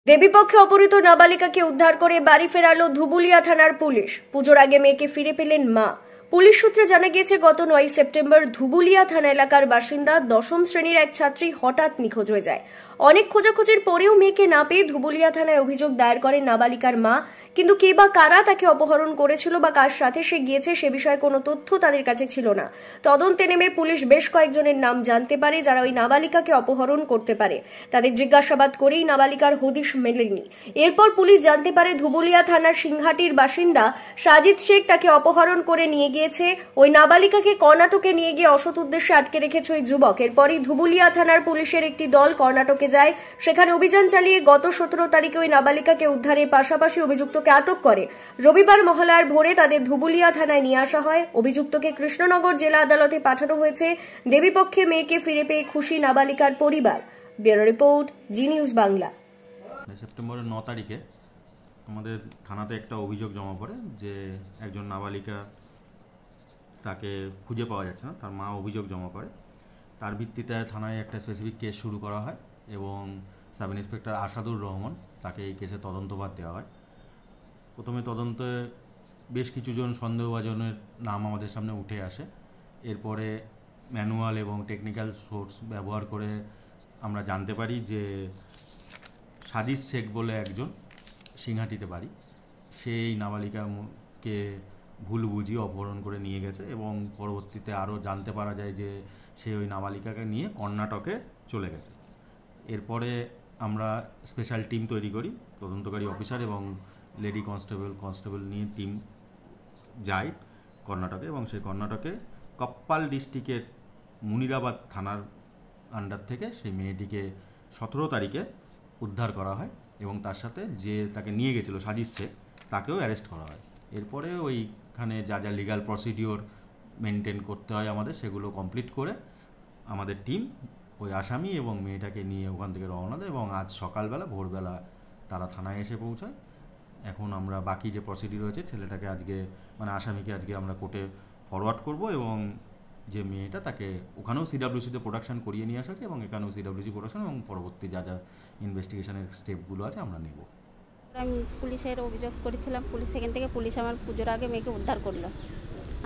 দেবীপক্ষে অপহৃত নাবালিকাকে উদ্ধার করে বাড়ি ফেরালো ধুবুলিয়া থানার পুলিশ। পুজোর আগে মেয়েকে ফিরে পেলেন মা। পুলিশ সূত্রে জানা গিয়েছে, গত 9 সেপ্টেম্বর ধুবুলিয়া থানা এলাকার বাসিন্দা 10ম শ্রেণীর এক ছাত্রী হঠাৎ নিখোঁজ হয়ে যায়। অনেক খোঁজাখুঁজির পরেও মেয়েকে না পেয়ে ধুবুলিয়া থানায় অভিযোগ দায়ের করেন নাবালিকার মা। কিন্তু কে বা কারা তাকে অপহরণ করেছিল বা কার সাথে সে গিয়েছে সে বিষয়ে কোনো তথ্য তাদের কাছে ছিল না। তদন্তে নেমে পুলিশ বেশ কয়েকজনের নাম জানতে পারে যারা ওই নাবালিকাকে অপহরণ করতে পারে। তাদের জিজ্ঞাসাবাদ করেই নাবালিকার হদিশ মেলেনি। এরপর পুলিশ জানতে পারে ধুবুলিয়া থানার সিংহাটির বাসিন্দা সাজিদ শেখ তাকে অপহরণ করে নিয়ে গিয়েছে। ওই নাবালিকাকে কর্ণাটকে নিয়ে গিয়ে অসৎ উদ্দেশ্যে আটকে রেখেছে ওই যুবক। এরপরই ধুবুলিয়া থানার পুলিশের একটি দল কর্ণাটকে যায়। সেখানে অভিযান চালিয়ে গত 17 তারিখে ওই নাবালিকাকে উদ্ধারের পাশাপাশি অভিযুক্তকে আটক করে। রবিবার মহালয়ার ভোরে তাদের ধুবুলিয়া থানায় নিয়ে আসা হয়। অভিযুক্তকে কৃষ্ণনগর জেলা আদালতে পাঠানো হয়েছে। দেবীপক্ষে মেয়েকে ফিরে পেয়ে খুশি নাবালিকার পরিবার। ব্যুরো রিপোর্ট, জি নিউজ বাংলা। সেপ্টেম্বরের 9 তারিখে আমাদের থানাতে একটা অভিযোগ জমা পড়ে যে একজন নাবালিকা তাকে খুঁজে পাওয়া যাচ্ছে না, তার মা অভিযোগ জমা করে। তার ভিত্তিতে থানায় একটা স্পেসিফিক কেস শুরু করা হয় এবং সাব ইন্সপেক্টর আসাদুর রহমান তাকে এই কেসে তদন্তভার দেওয়া হয়। প্রথমে তদন্তে বেশ কিছুজন সন্দেহভাজনের নাম আমাদের সামনে উঠে আসে। এরপরে ম্যানুয়াল এবং টেকনিক্যাল সোর্স ব্যবহার করে আমরা জানতে পারি যে সাজিদ শেখ বলে একজন সিংহাটিতে বাড়ি, সেই নাবালিকাকে ভুল বুঝিয়ে অপহরণ করে নিয়ে গেছে এবং পরবর্তীতে আরও জানতে পারা যায় যে সে ওই নাবালিকাকে নিয়ে কর্ণাটকে চলে গেছে। এরপরে আমরা স্পেশাল টিম তৈরি করি, তদন্তকারী অফিসার এবং লেডি কনস্টেবল নিয়ে টিম যায় কর্ণাটকে এবং সেই কর্ণাটকে কপ্পাল ডিস্ট্রিক্টের মুনিরাবাদ থানার আন্ডার থেকে সেই মেয়েটিকে 17 তারিখে উদ্ধার করা হয় এবং তার সাথে যে তাকে নিয়ে গেছিলো সাজিদ শেখ তাকেও অ্যারেস্ট করা হয়। এরপরে ওইখানে যা যা লিগাল প্রসিডিওর মেনটেন করতে হয় আমাদের সেগুলো কমপ্লিট করে আমাদের টিম ওই আসামি এবং মেয়েটাকে নিয়ে ওখান থেকে রওনা দেয় এবং আজ সকালবেলা ভোরবেলা তারা থানায় এসে পৌঁছায়। এখন আমরা বাকি যে প্রসিডিওর রয়েছে ছেলেটাকে আজকে আসামিকে আজকে আমরা কোর্টে ফরওয়ার্ড করব এবং যে মেয়েটা তাকে ওখানেও সিডাব্লিউসিতে প্রোডাকশন করিয়ে নিয়ে আসা হচ্ছে এবং এখানেও সিডাব্লিউসি প্রোডাকশন এবং পরবর্তী যা যা ইনভেস্টিগেশনের স্টেপগুলো আছে আমরা নেব। আমি পুলিশের অভিযোগ করেছিলাম, সেখান থেকে পুলিশ আমার পুজোর আগে মেয়েকে উদ্ধার করলো।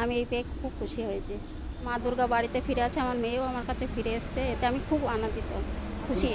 আমি এই পেয়ে খুব খুশি হয়েছি। মা দুর্গা বাড়িতে ফিরে আসে, আমার মেয়েও আমার কাছে ফিরে এসছে, এতে আমি খুব আনন্দিত, খুশি।